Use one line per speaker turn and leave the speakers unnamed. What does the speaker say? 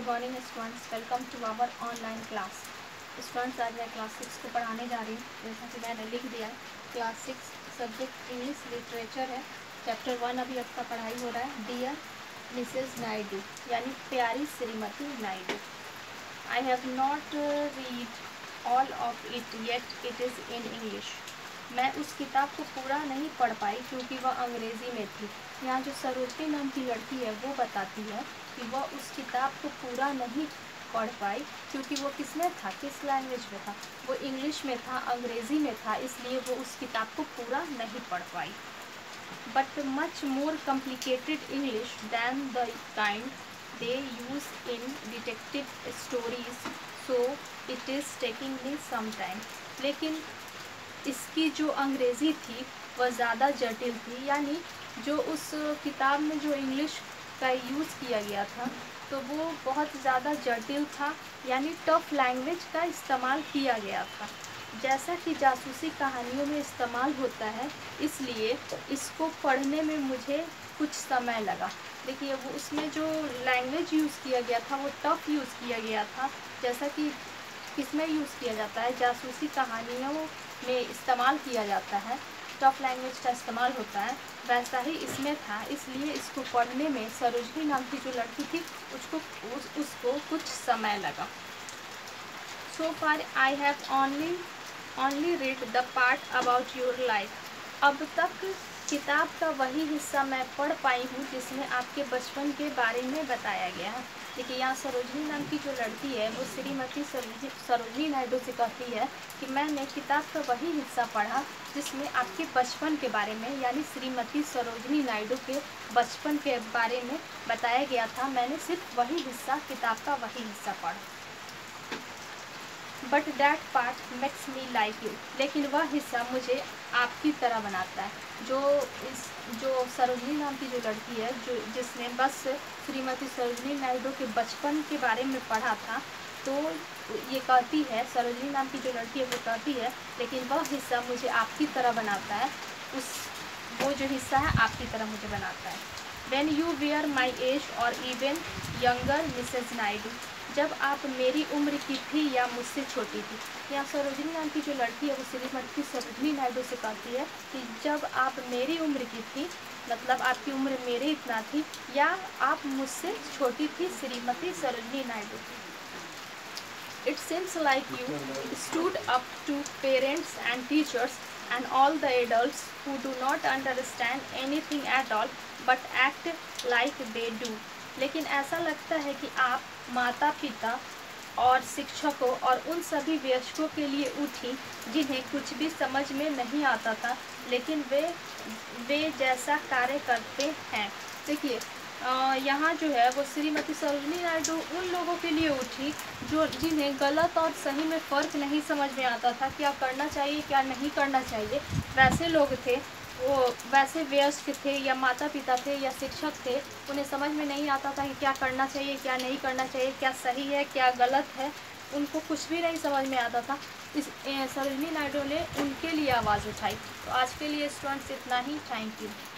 Good morning students, welcome to our online class. Students, आज मैं class 6 को पढ़ाने जा रही हूँ। जैसा कि मैंने लिख दिया है, क्लास 6 सब्जेक्ट इंग्लिश लिटरेचर है। चैप्टर 1 अभी आपका पढ़ाई हो रहा है। डियर मिसेस नायडू, यानी प्यारी Shrimati Naidu. I have not read all of it yet, it is in English. मैं उस किताब को पूरा नहीं पढ़ पाई क्योंकि वह अंग्रेज़ी में थी। यहाँ जो सरोजनी नाम की लड़की है वो बताती है कि वह उस किताब को पूरा नहीं पढ़ पाई क्योंकि वो किस में था, किस लैंग्वेज में था, वो इंग्लिश में था, अंग्रेज़ी में था, इसलिए वो उस किताब को पूरा नहीं पढ़ पाई। But much more complicated English than the kind they use in detective stories, so it is taking me some time. लेकिन इसकी जो अंग्रेज़ी थी वह ज़्यादा जटिल थी, यानी जो उस किताब में जो इंग्लिश का यूज़ किया गया था तो वो बहुत ज़्यादा जटिल था, यानी टफ लैंग्वेज का इस्तेमाल किया गया था, जैसा कि जासूसी कहानियों में इस्तेमाल होता है। इसलिए इसको पढ़ने में मुझे कुछ समय लगा। देखिए, वो उसमें जो लैंग्वेज यूज़ किया गया था वो टफ यूज़ किया गया था, जैसा कि किसमें यूज़ किया जाता है, जासूसी कहानियों में इस्तेमाल किया जाता है, टफ लैंग्वेज का इस्तेमाल होता है, वैसा ही इसमें था। इसलिए इसको पढ़ने में सरोजनी नाम की जो लड़की थी उसको कुछ समय लगा। So far I have only read the part about your life. अब तक किताब का वही हिस्सा मैं पढ़ पाई हूँ जिसमें आपके बचपन के बारे में बताया गया है। देखिए, यहाँ सरोजनी नाम की जो लड़की है वो श्रीमती सरोजनी नायडू से कहती है कि मैंने किताब का वही हिस्सा पढ़ा जिसमें आपके बचपन के बारे में, यानी श्रीमती सरोजनी नायडू के बचपन के बारे में बताया गया था। मैंने सिर्फ वही हिस्सा, किताब का वही हिस्सा पढ़ा। But that part makes me like you. लेकिन वह हिस्सा मुझे आपकी तरह बनाता है। जो सरोजनी नाम की जो लड़की है, जिसने बस श्रीमती सरोजनी नायडू के बचपन के बारे में पढ़ा था, तो ये कहती है, सरोजनी नाम की जो लड़की है वो कहती है, लेकिन वह हिस्सा मुझे आपकी तरह बनाता है। वो जो हिस्सा है आपकी तरह मुझे बनाता है। When you were my age or even younger, Mrs Naidu. जब आप मेरी उम्र की थी या मुझसे छोटी थी। यहाँ सरोजनी नाम की जो लड़की है वो श्रीमती सरोजनी नायडू से कहती है कि जब आप मेरी उम्र की थी, मतलब आपकी उम्र मेरे इतना थी, या आप मुझसे छोटी थी, Shrimati Sarojini Naidu. It seems like you stood up to parents and teachers and all the adults who do not understand anything at all but act like they do. लेकिन ऐसा लगता है कि आप माता पिता और शिक्षकों और उन सभी वयस्कों के लिए उठी जिन्हें कुछ भी समझ में नहीं आता था, लेकिन वे जैसा कार्य करते हैं। देखिए, यहाँ जो है वो श्रीमती सरोजनी नायडू उन लोगों के लिए उठी जिन्हें गलत और सही में फ़र्क नहीं समझ में आता था, क्या करना चाहिए क्या नहीं करना चाहिए। वैसे लोग थे, वो वैसे वयस्क थे या माता पिता थे या शिक्षक थे, उन्हें समझ में नहीं आता था कि क्या करना चाहिए क्या नहीं करना चाहिए, क्या सही है क्या गलत है, उनको कुछ भी नहीं समझ में आता था। इस सरोजनी नायडू ने उनके लिए आवाज़ उठाई। तो आज के लिए स्टूडेंट्स इतना ही। Thank you.